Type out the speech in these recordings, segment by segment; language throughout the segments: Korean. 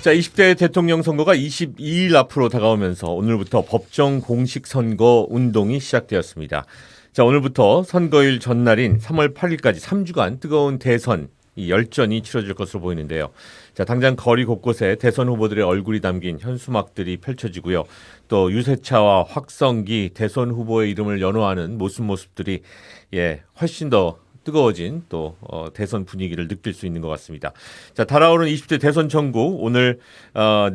자, 20대 대통령 선거가 22일 앞으로 다가오면서 오늘부터 법정 공식 선거 운동이 시작되었습니다. 자, 오늘부터 선거일 전날인 3월 8일까지 3주간 뜨거운 대선 이 열전이 치러질 것으로 보이는데요. 자, 당장 거리 곳곳에 대선 후보들의 얼굴이 담긴 현수막들이 펼쳐지고요. 또 유세차와 확성기 대선 후보의 이름을 연호하는 모습들이 훨씬 더 뜨거워진 또 대선 분위기를 느낄 수 있는 것 같습니다. 자, 달아오른 20대 대선 전국 오늘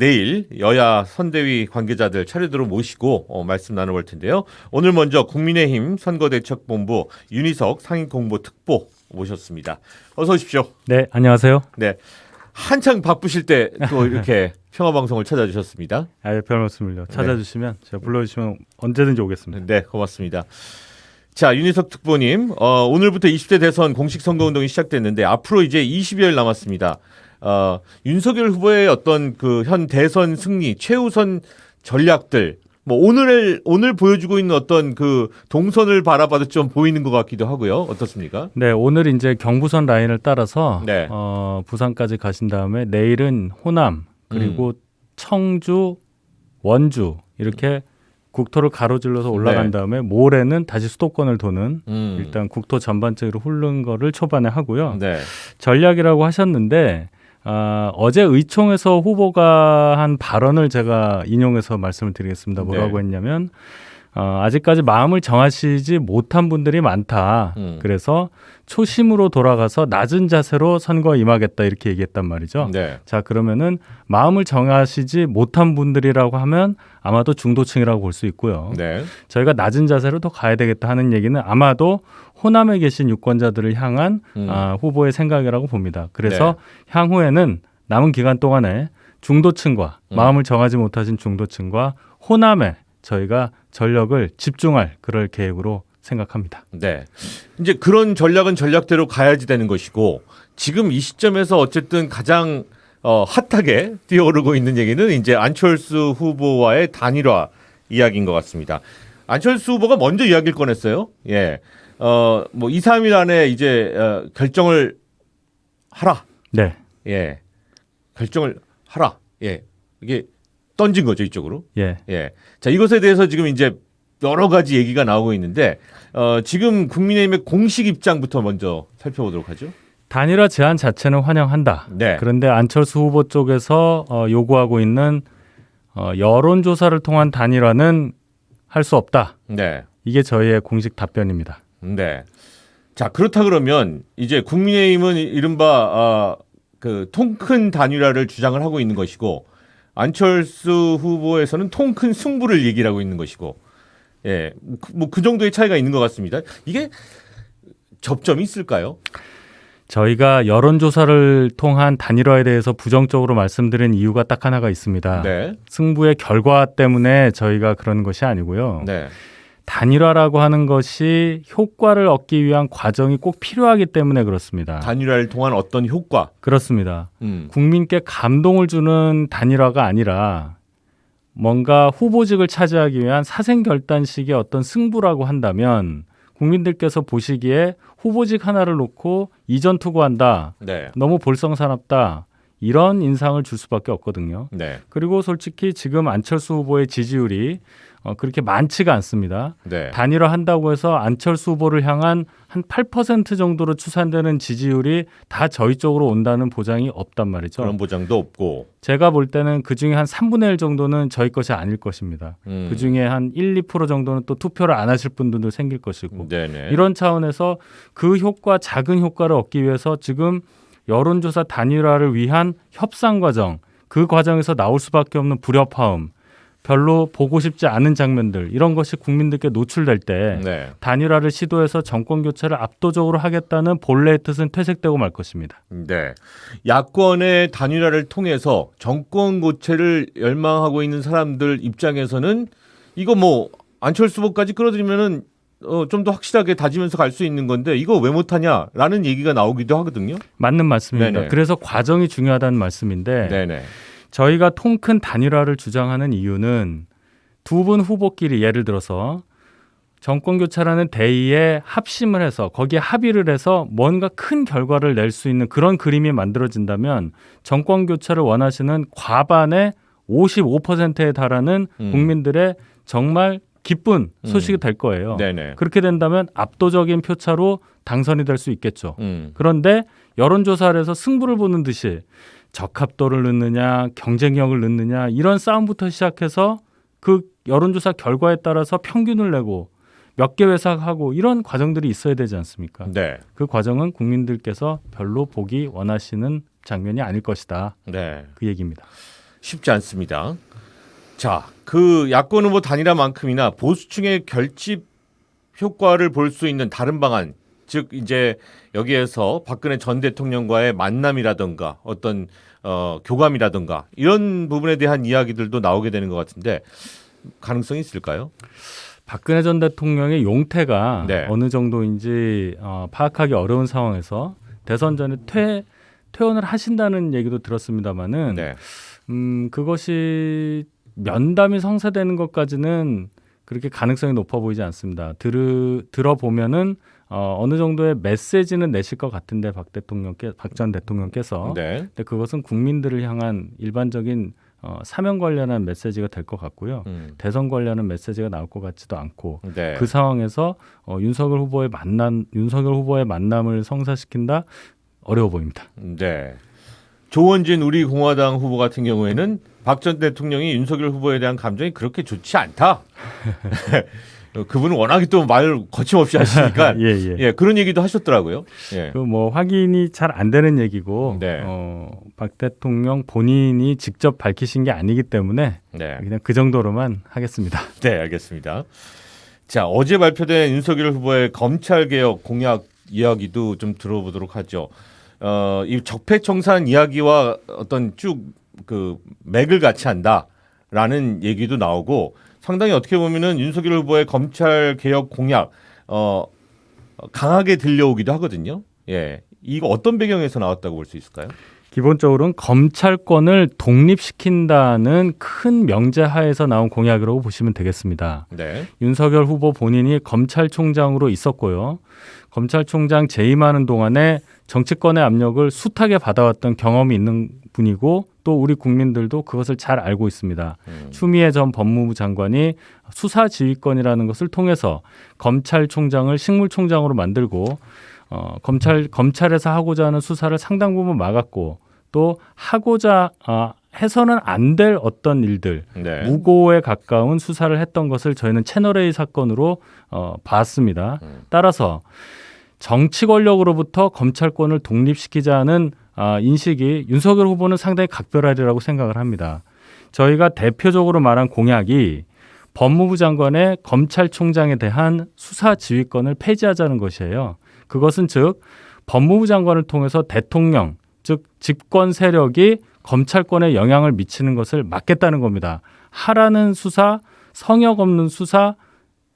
내일 여야 선대위 관계자들 차례대로 모시고 말씀 나눠볼 텐데요. 오늘 먼저 국민의힘 선거대책본부 윤희석 상임공보특보 모셨습니다. 어서 오십시오. 네, 안녕하세요. 네, 한창 바쁘실 때 또 이렇게 평화방송을 찾아주셨습니다. 별 말씀을요. 찾아주시면 제가 불러주시면 언제든지 오겠습니다. 네, 고맙습니다. 자, 윤희석 특보님, 오늘부터 20대 대선 공식 선거운동이 시작됐는데 앞으로 이제 20여일 남았습니다. 윤석열 후보의 어떤 그 현 대선 승리 최우선 전략들, 뭐 오늘 보여주고 있는 어떤 그 동선을 바라봐도 좀 보이는 것 같기도 하고요. 어떻습니까? 네, 오늘 이제 경부선 라인을 따라서 네. 부산까지 가신 다음에 내일은 호남 그리고 청주, 원주 이렇게 국토를 가로질러서 올라간 네. 다음에 모레는 다시 수도권을 도는 일단 국토 전반적으로 훑는 거를 초반에 하고요. 네. 전략이라고 하셨는데 어제 의총에서 후보가 한 발언을 제가 인용해서 말씀을 드리겠습니다. 뭐라고 했냐면 아직까지 마음을 정하시지 못한 분들이 많다. 그래서 초심으로 돌아가서 낮은 자세로 선거에 임하겠다 이렇게 얘기했단 말이죠. 네. 자, 그러면은 마음을 정하시지 못한 분들이라고 하면 아마도 중도층이라고 볼 수 있고요. 네. 저희가 낮은 자세로 더 가야 되겠다 하는 얘기는 아마도 호남에 계신 유권자들을 향한 후보의 생각이라고 봅니다. 그래서 향후에는 남은 기간 동안에 중도층과 마음을 정하지 못하신 중도층과 호남에 저희가 전력을 집중할 그럴 계획으로 생각합니다. 네. 이제 그런 전략은 전략대로 가야지 되는 것이고 지금 이 시점에서 어쨌든 가장 핫하게 뛰어오르고 있는 얘기는 이제 안철수 후보와의 단일화 이야기인 것 같습니다. 안철수 후보가 먼저 이야기를 꺼냈어요. 예. 뭐 2, 3일 안에 이제 결정을 하라. 네. 예. 결정을 하라. 예. 이게 던진 거죠, 이쪽으로. 예. 예. 자, 이것에 대해서 지금 이제 여러 가지 얘기가 나오고 있는데 지금 국민의힘의 공식 입장부터 먼저 살펴보도록 하죠. 단일화 제안 자체는 환영한다. 네. 그런데 안철수 후보 쪽에서 요구하고 있는 여론조사를 통한 단일화는 할 수 없다. 네. 이게 저희의 공식 답변입니다. 네. 자, 그렇다 그러면 이제 국민의힘은 이른바 그 통 큰 단일화를 주장을 하고 있는 것이고 안철수 후보에서는 통 큰 승부를 얘기를 하고 있는 것이고, 예, 뭐 그 정도의 차이가 있는 것 같습니다. 이게 접점이 있을까요? 저희가 여론조사를 통한 단일화에 대해서 부정적으로 말씀드린 이유가 딱 하나가 있습니다. 네. 승부의 결과 때문에 저희가 그런 것이 아니고요. 네. 단일화라고 하는 것이 효과를 얻기 위한 과정이 꼭 필요하기 때문에 그렇습니다. 단일화를 통한 어떤 효과. 그렇습니다. 국민께 감동을 주는 단일화가 아니라 뭔가 후보직을 차지하기 위한 사생결단식의 어떤 승부라고 한다면 국민들께서 보시기에 후보직 하나를 놓고 이전 투구한다. 네. 너무 볼썽사납다. 이런 인상을 줄 수밖에 없거든요. 네. 그리고 솔직히 지금 안철수 후보의 지지율이 그렇게 많지가 않습니다. 네. 단일화 한다고 해서 안철수 후보를 향한 한 8% 정도로 추산되는 지지율이 다 저희 쪽으로 온다는 보장이 없단 말이죠. 그런 보장도 없고. 제가 볼 때는 그중에 한 3분의 1 정도는 저희 것이 아닐 것입니다. 그중에 한 1, 2% 정도는 또 투표를 안 하실 분들도 생길 것이고. 네네. 이런 차원에서 그 효과, 작은 효과를 얻기 위해서 지금 여론조사 단일화를 위한 협상 과정, 그 과정에서 나올 수밖에 없는 불협화음, 별로 보고 싶지 않은 장면들 이런 것이 국민들께 노출될 때 네. 단일화를 시도해서 정권 교체를 압도적으로 하겠다는 본래의 뜻은 퇴색되고 말 것입니다. 네. 야권의 단일화를 통해서 정권 고체를 열망하고 있는 사람들 입장에서는 이거 뭐 안철수 후보까지 끌어들이면은 좀 더 확실하게 다지면서 갈 수 있는 건데 이거 왜 못하냐라는 얘기가 나오기도 하거든요. 맞는 말씀입니다. 네네. 그래서 과정이 중요하다는 말씀인데 네네. 저희가 통 큰 단일화를 주장하는 이유는 두 분 후보끼리 예를 들어서 정권 교체라는 대의에 합심을 해서 거기에 합의를 해서 뭔가 큰 결과를 낼 수 있는 그런 그림이 만들어진다면 정권 교체를 원하시는 과반의 55%에 달하는 국민들의 정말 기쁜 소식이 될 거예요. 네네. 그렇게 된다면 압도적인 표차로 당선이 될 수 있겠죠. 그런데 여론조사를 해서 승부를 보는 듯이 적합도를 넣느냐 경쟁력을 넣느냐 이런 싸움부터 시작해서 그 여론조사 결과에 따라서 평균을 내고 몇 개 회사하고 이런 과정들이 있어야 되지 않습니까? 네. 그 과정은 국민들께서 별로 보기 원하시는 장면이 아닐 것이다. 네. 그 얘기입니다. 쉽지 않습니다. 자, 그 야권 후보 단일화만큼이나 보수층의 결집 효과를 볼 수 있는 다른 방안, 즉 이제 여기에서 박근혜 전 대통령과의 만남이라든가 어떤 교감이라든가 이런 부분에 대한 이야기들도 나오게 되는 것 같은데 가능성이 있을까요? 박근혜 전 대통령의 용태가 네. 어느 정도인지 파악하기 어려운 상황에서 대선 전에 퇴원을 하신다는 얘기도 들었습니다마는 네. 그것이 면담이 성사되는 것까지는 그렇게 가능성이 높아 보이지 않습니다. 들어보면은 어느 정도의 메시지는 내실 것 같은데 박 전 대통령께서 네. 근데 그것은 국민들을 향한 일반적인 사명 관련한 메시지가 될 것 같고요. 대선 관련한 메시지가 나올 것 같지도 않고 네. 그 상황에서 윤석열 후보의 만남을 성사시킨다 어려워 보입니다. 네. 조원진 우리 공화당 후보 같은 경우에는 박 전 대통령이 윤석열 후보에 대한 감정이 그렇게 좋지 않다. 그분은 워낙에 또 말 거침없이 하시니까 예. 예, 그런 얘기도 하셨더라고요. 예. 그 뭐 확인이 잘 안 되는 얘기고 네. 박 대통령 본인이 직접 밝히신 게 아니기 때문에 네. 그냥 그 정도로만 하겠습니다. 네, 알겠습니다. 자, 어제 발표된 윤석열 후보의 검찰 개혁 공약 이야기도 좀 들어보도록 하죠. 이 적폐청산 이야기와 어떤 쭉 그 맥을 같이 한다라는 얘기도 나오고 상당히 어떻게 보면은 윤석열 후보의 검찰 개혁 공약 강하게 들려오기도 하거든요. 예, 이거 어떤 배경에서 나왔다고 볼 수 있을까요? 기본적으로는 검찰권을 독립시킨다는 큰 명제하에서 나온 공약이라고 보시면 되겠습니다. 네. 윤석열 후보 본인이 검찰총장으로 있었고요. 검찰총장 재임하는 동안에 정치권의 압력을 숱하게 받아왔던 경험이 있는 분이고 또 우리 국민들도 그것을 잘 알고 있습니다. 추미애 전 법무부 장관이 수사지휘권이라는 것을 통해서 검찰총장을 식물총장으로 만들고 검찰에서 하고자 하는 수사를 상당 부분 막았고 또 하고자 해서는 안 될 어떤 일들 네. 무고에 가까운 수사를 했던 것을 저희는 채널A 사건으로 봤습니다. 따라서 정치 권력으로부터 검찰권을 독립시키자는 인식이 윤석열 후보는 상당히 각별하리라고 생각을 합니다. 저희가 대표적으로 말한 공약이 법무부 장관의 검찰총장에 대한 수사 지휘권을 폐지하자는 것이에요. 그것은 즉 법무부 장관을 통해서 대통령, 즉 집권 세력이 검찰권에 영향을 미치는 것을 막겠다는 겁니다. 하라는 수사, 성역 없는 수사,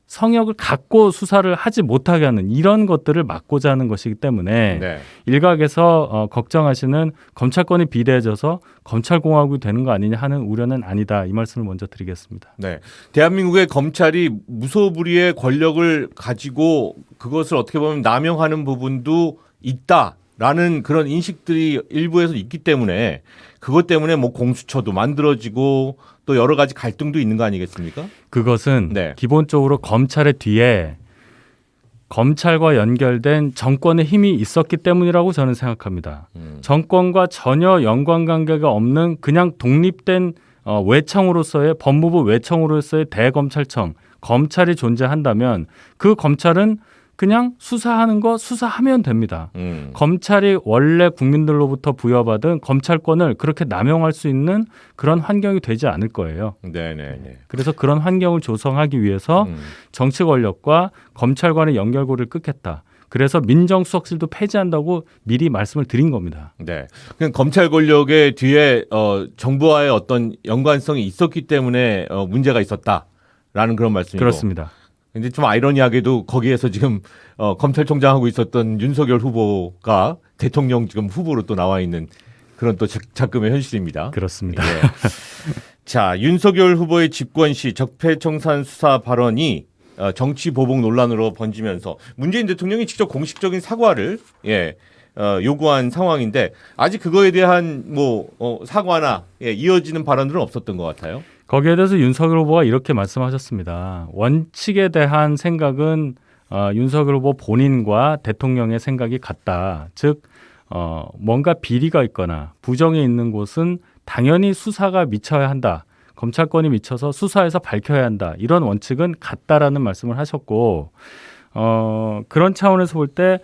성역을 갖고 수사를 하지 못하게 하는 이런 것들을 막고자 하는 것이기 때문에 네. 일각에서 걱정하시는 검찰권이 비대해져서 검찰공화국이 되는 거 아니냐 하는 우려는 아니다. 이 말씀을 먼저 드리겠습니다. 네. 대한민국의 검찰이 무소불위의 권력을 가지고 그것을 어떻게 보면 남용하는 부분도 있다라는 그런 인식들이 일부에서 있기 때문에 그것 때문에 뭐 공수처도 만들어지고 또 여러 가지 갈등도 있는 거 아니겠습니까? 그것은 네. 기본적으로 검찰의 뒤에 검찰과 연결된 정권의 힘이 있었기 때문이라고 저는 생각합니다. 정권과 전혀 연관관계가 없는 그냥 독립된 외청으로서의 법무부 외청으로서의 대검찰청, 검찰이 존재한다면 그 검찰은 그냥 수사하는 거 수사하면 됩니다. 검찰이 원래 국민들로부터 부여받은 검찰권을 그렇게 남용할 수 있는 그런 환경이 되지 않을 거예요. 네네네. 그래서 그런 환경을 조성하기 위해서 정치 권력과 검찰 간의 연결고리를 끊겠다. 그래서 민정수석실도 폐지한다고 미리 말씀을 드린 겁니다. 네. 그냥 검찰 권력의 뒤에 정부와의 어떤 연관성이 있었기 때문에 문제가 있었다라는 그런 말씀이고. 그렇습니다. 근데 좀 아이러니하게도 거기에서 지금 검찰총장하고 있었던 윤석열 후보가 대통령 지금 후보로 또 나와 있는 그런 또 작금의 현실입니다. 그렇습니다. 예. 자, 윤석열 후보의 집권 시 적폐청산 수사 발언이 정치 보복 논란으로 번지면서 문재인 대통령이 직접 공식적인 사과를 요구한 상황인데 아직 그거에 대한 사과나 이어지는 발언들은 없었던 것 같아요. 거기에 대해서 윤석열 후보가 이렇게 말씀하셨습니다. 원칙에 대한 생각은 윤석열 후보 본인과 대통령의 생각이 같다. 즉 뭔가 비리가 있거나 부정이 있는 곳은 당연히 수사가 미쳐야 한다. 검찰권이 미쳐서 수사해서 밝혀야 한다. 이런 원칙은 같다라는 말씀을 하셨고 그런 차원에서 볼 때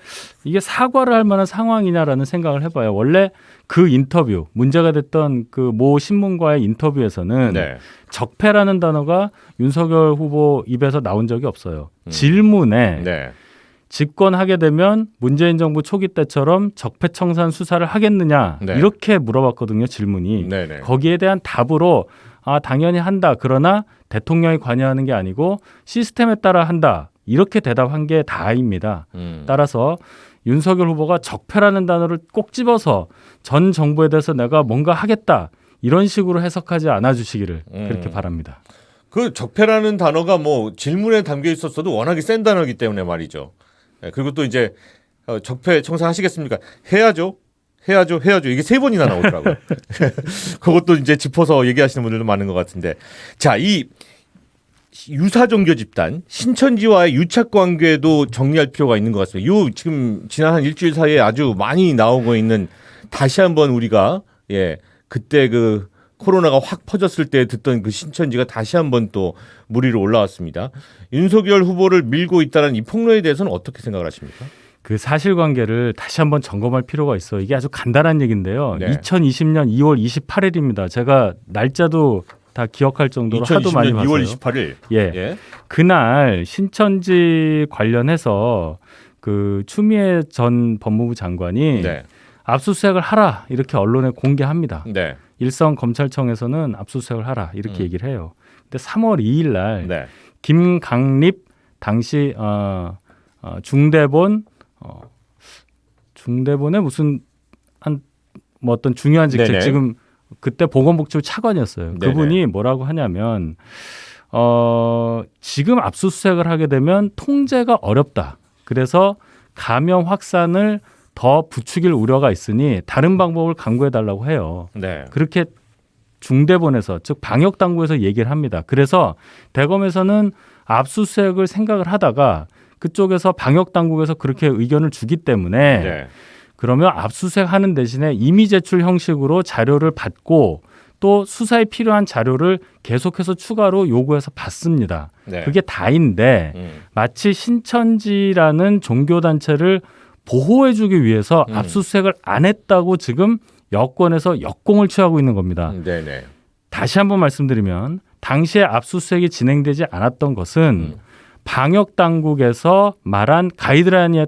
이게 사과를 할 만한 상황이냐라는 생각을 해봐요. 원래 그 인터뷰, 문제가 됐던 그 모 신문과의 인터뷰에서는 네. 적폐라는 단어가 윤석열 후보 입에서 나온 적이 없어요. 질문에 네. 집권하게 되면 문재인 정부 초기 때처럼 적폐청산 수사를 하겠느냐 네. 이렇게 물어봤거든요. 질문이. 네네. 거기에 대한 답으로 당연히 한다. 그러나 대통령이 관여하는 게 아니고 시스템에 따라 한다. 이렇게 대답한 게 다입니다. 따라서 윤석열 후보가 적폐라는 단어를 꼭 집어서 전 정부에 대해서 내가 뭔가 하겠다. 이런 식으로 해석하지 않아 주시기를 그렇게 바랍니다. 그 적폐라는 단어가 질문에 담겨 있었어도 워낙에 센 단어이기 때문에 말이죠. 그리고 또 이제 적폐 청산하시겠습니까? 해야죠. 이게 3번이나 나오더라고요. 그것도 이제 짚어서 얘기하시는 분들도 많은 것 같은데. 자, 이 유사종교 집단 신천지와의 유착 관계도 정리할 필요가 있는 것 같습니다. 지금 지난 한 일주일 사이에 아주 많이 나오고 있는 다시 한번 우리가 그때 그 코로나가 확 퍼졌을 때 듣던 그 신천지가 다시 한번 또 무리로 올라왔습니다. 윤석열 후보를 밀고 있다는 이 폭로에 대해서는 어떻게 생각을 하십니까? 그 사실관계를 다시 한번 점검할 필요가 있어요. 이게 아주 간단한 얘기인데요. 네. 2020년 2월 28일입니다. 제가 날짜도 다 기억할 정도로 하도 많이 2020년 봤어요. 2월 28일. 예. 그날 신천지 관련해서 그 추미애 전 법무부 장관이 네. 압수수색을 하라 이렇게 언론에 공개합니다. 네. 일선 검찰청에서는 압수수색을 하라 이렇게 얘기를 해요. 근데 3월 2일 날 네. 김강립 당시 중대본의 무슨 어떤 중요한 직책 네네. 지금 그때 보건복지부 차관이었어요. 네네. 그분이 뭐라고 하냐면 지금 압수수색을 하게 되면 통제가 어렵다. 그래서 감염 확산을 더 부추길 우려가 있으니 다른 방법을 강구해달라고 해요. 네. 그렇게 중대본에서 즉 방역 당국에서 얘기를 합니다. 그래서 대검에서는 압수수색을 생각을 하다가 그쪽에서 방역 당국에서 그렇게 의견을 주기 때문에 네. 그러면 압수수색하는 대신에 이미 제출 형식으로 자료를 받고 또 수사에 필요한 자료를 계속해서 추가로 요구해서 받습니다. 네. 그게 다인데 마치 신천지라는 종교단체를 보호해주기 위해서 압수수색을 안 했다고 지금 여권에서 역공을 취하고 있는 겁니다. 네네. 다시 한번 말씀드리면 당시에 압수수색이 진행되지 않았던 것은 방역 당국에서 말한 가이드라인에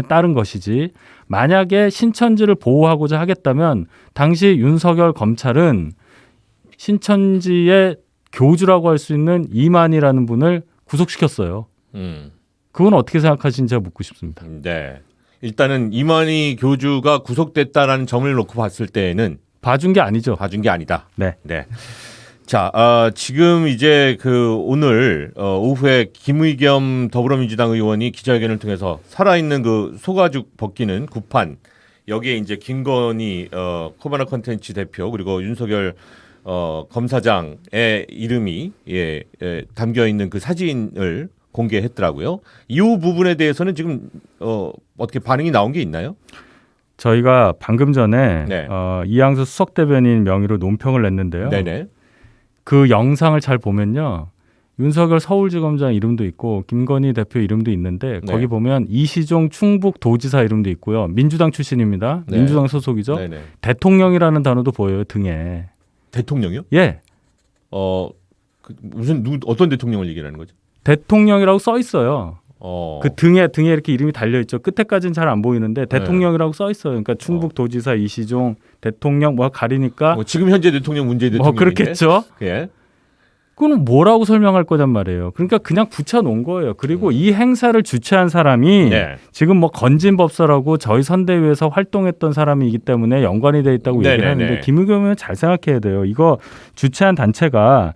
따른 것이지 만약에 신천지를 보호하고자 하겠다면 당시 윤석열 검찰은 신천지의 교주라고 할 수 있는 이만희라는 분을 구속시켰어요. 그건 어떻게 생각하시는지 제가 묻고 싶습니다. 네. 일단은 이만희 교주가 구속됐다라는 점을 놓고 봤을 때에는 봐준 게 아니죠. 봐준 게 아니다. 네. 네. 자, 지금 이제 오늘 오후에 김의겸 더불어민주당 의원이 기자회견을 통해서 살아있는 그 소가죽 벗기는 구판 여기에 이제 김건희 코바나 컨텐츠 대표 그리고 윤석열 검사장의 이름이 담겨 있는 그 사진을 공개했더라고요. 이 부분에 대해서는 지금 어떻게 반응이 나온 게 있나요? 저희가 방금 전에 네. 이양수 수석 대변인 명의로 논평을 냈는데요. 네네. 그 영상을 잘 보면요. 윤석열 서울지검장 이름도 있고 김건희 대표 이름도 있는데 네. 거기 보면 이시종 충북 도지사 이름도 있고요. 민주당 출신입니다. 네. 민주당 소속이죠. 네네. 대통령이라는 단어도 보여요. 등에. 대통령이요? 예. 어떤 대통령을 얘기하는 거죠? 대통령이라고 써 있어요. 어. 그 등에 이렇게 이름이 달려 있죠. 끝에까지는 잘 안 보이는데 대통령이라고 써 있어요. 그러니까 충북 도지사 이시종 대통령 뭐 가리니까 지금 현재 대통령 문재인 뭐 대통령인데. 그렇겠죠. 예. 그거는 뭐라고 설명할 거란 말이에요. 그러니까 그냥 붙여놓은 거예요. 그리고 이 행사를 주최한 사람이 네. 지금 뭐 건진법사라고 저희 선대위에서 활동했던 사람이기 때문에 연관이 돼 있다고 얘기를 네네네. 하는데 김의겸은 잘 생각해야 돼요. 이거 주최한 단체가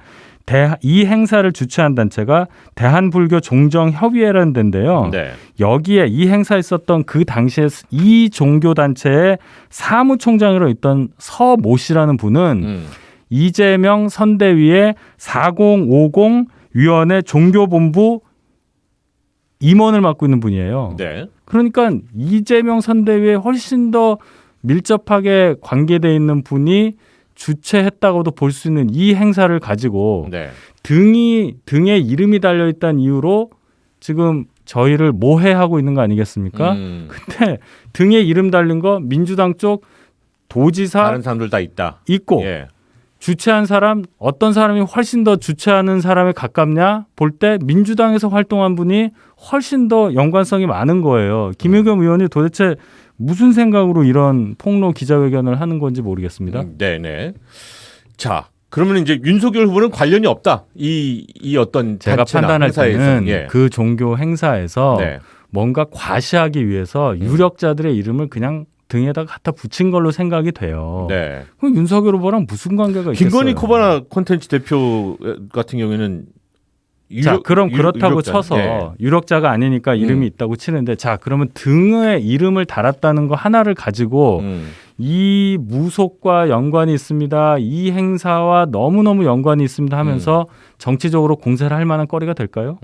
이 행사를 주최한 단체가 대한불교 종정협의회라는 데인데요. 네. 여기에 이 행사에 있었던 그 당시에 이 종교 단체의 사무총장으로 있던 서모 씨라는 분은 이재명 선대위의 4050 위원회 종교본부 임원을 맡고 있는 분이에요. 네. 그러니까 이재명 선대위에 훨씬 더 밀접하게 관계되어 있는 분이 주최했다고도 볼 수 있는 이 행사를 가지고 네. 등에 이름이 달려있다는 이유로 지금 저희를 모해하고 있는 거 아니겠습니까? 근데 등에 이름 달린 거 민주당 쪽 도지사 다른 사람들 다 있다. 있고 예. 주최한 사람 어떤 사람이 훨씬 더 주최하는 사람에 가깝냐 볼 때 민주당에서 활동한 분이 훨씬 더 연관성이 많은 거예요. 김의겸 의원이 도대체 무슨 생각으로 이런 폭로 기자회견을 하는 건지 모르겠습니다. 네네. 자, 그러면 이제 윤석열 후보는 관련이 없다. 이 어떤 제가 단체나 판단할 행사에서. 때는 예. 그 종교 행사에서 네. 뭔가 과시하기 위해서 유력자들의 이름을 그냥 등에다가 갖다 붙인 걸로 생각이 돼요. 네. 그럼 윤석열 후보랑 무슨 관계가 있겠어요? 김건희 코바나 콘텐츠 대표 같은 경우에는 자, 그럼 그렇다고 유력자. 쳐서 예. 유력자가 아니니까 이름이 있다고 치는데 자, 그러면 등에 이름을 달았다는 거 하나를 가지고 이 무속과 연관이 있습니다. 이 행사와 너무너무 연관이 있습니다 하면서 정치적으로 공세를 할 만한 거리가 될까요?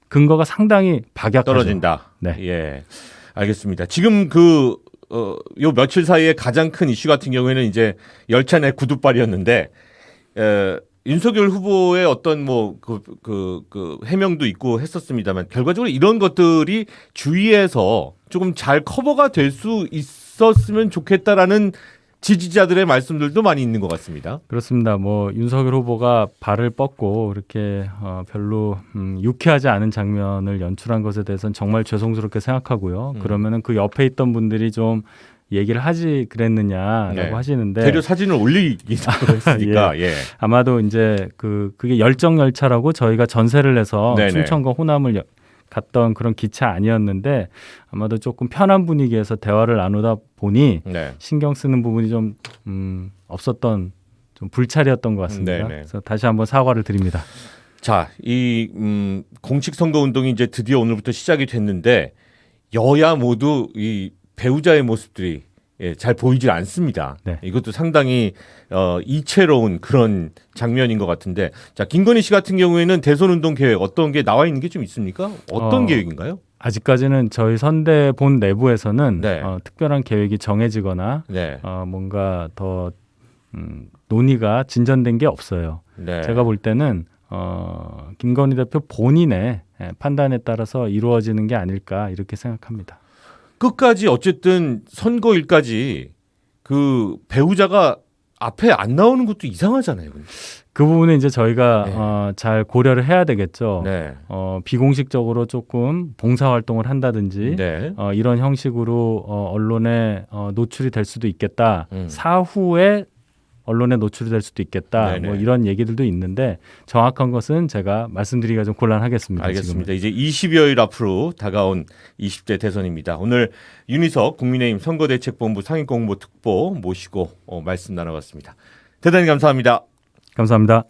근거가 상당히 박약하죠. 떨어진다. 네. 예. 알겠습니다. 지금 요 며칠 사이에 가장 큰 이슈 같은 경우에는 이제 열차 내 구두발이었는데 윤석열 후보의 어떤 그 해명도 있고 했었습니다만 결과적으로 이런 것들이 주위에서 조금 잘 커버가 될 수 있었으면 좋겠다라는 지지자들의 말씀들도 많이 있는 것 같습니다. 그렇습니다. 뭐 윤석열 후보가 발을 뻗고 이렇게 별로 유쾌하지 않은 장면을 연출한 것에 대해서는 정말 죄송스럽게 생각하고요. 그러면은 그 옆에 있던 분들이 좀 얘기를 하지 그랬느냐라고 네. 하시는데 대려 사진을 올리기도 했으니까 예. 아마도 이제 그게 열정 열차라고 저희가 전세를 해서 네네. 충청과 호남을 갔던 그런 기차 아니었는데 아마도 조금 편한 분위기에서 대화를 나누다 보니 네. 신경 쓰는 부분이 좀 없었던 좀 불찰이었던 것 같습니다. 네네. 그래서 다시 한번 사과를 드립니다. 자, 이 공식 선거 운동이 이제 드디어 오늘부터 시작이 됐는데 여야 모두 이 배우자의 모습들이 잘 보이질 않습니다. 네. 이것도 상당히 이채로운 그런 장면인 것 같은데, 자, 김건희 씨 같은 경우에는 대선 운동 계획 어떤 게 나와 있는 게 좀 있습니까? 어떤 계획인가요? 아직까지는 저희 선대본 내부에서는 네. 특별한 계획이 정해지거나 네. 뭔가 더 논의가 진전된 게 없어요. 네. 제가 볼 때는 김건희 대표 본인의 판단에 따라서 이루어지는 게 아닐까 이렇게 생각합니다. 끝까지 어쨌든 선거일까지 그 배우자가 앞에 안 나오는 것도 이상하잖아요. 근데. 그 부분은 이제 저희가 네. 잘 고려를 해야 되겠죠. 네. 비공식적으로 조금 봉사활동을 한다든지 네. 이런 형식으로 언론에 노출이 될 수도 있겠다. 음. 사후에 언론에 노출이 될 수도 있겠다. 네네. 뭐 이런 얘기들도 있는데 정확한 것은 제가 말씀드리기가 좀 곤란하겠습니다. 알겠습니다. 지금은. 이제 20여일 앞으로 다가온 20대 대선입니다. 오늘 윤희석 국민의힘 선거대책본부 상임공보 특보 모시고 말씀 나눠봤습니다. 대단히 감사합니다. 감사합니다.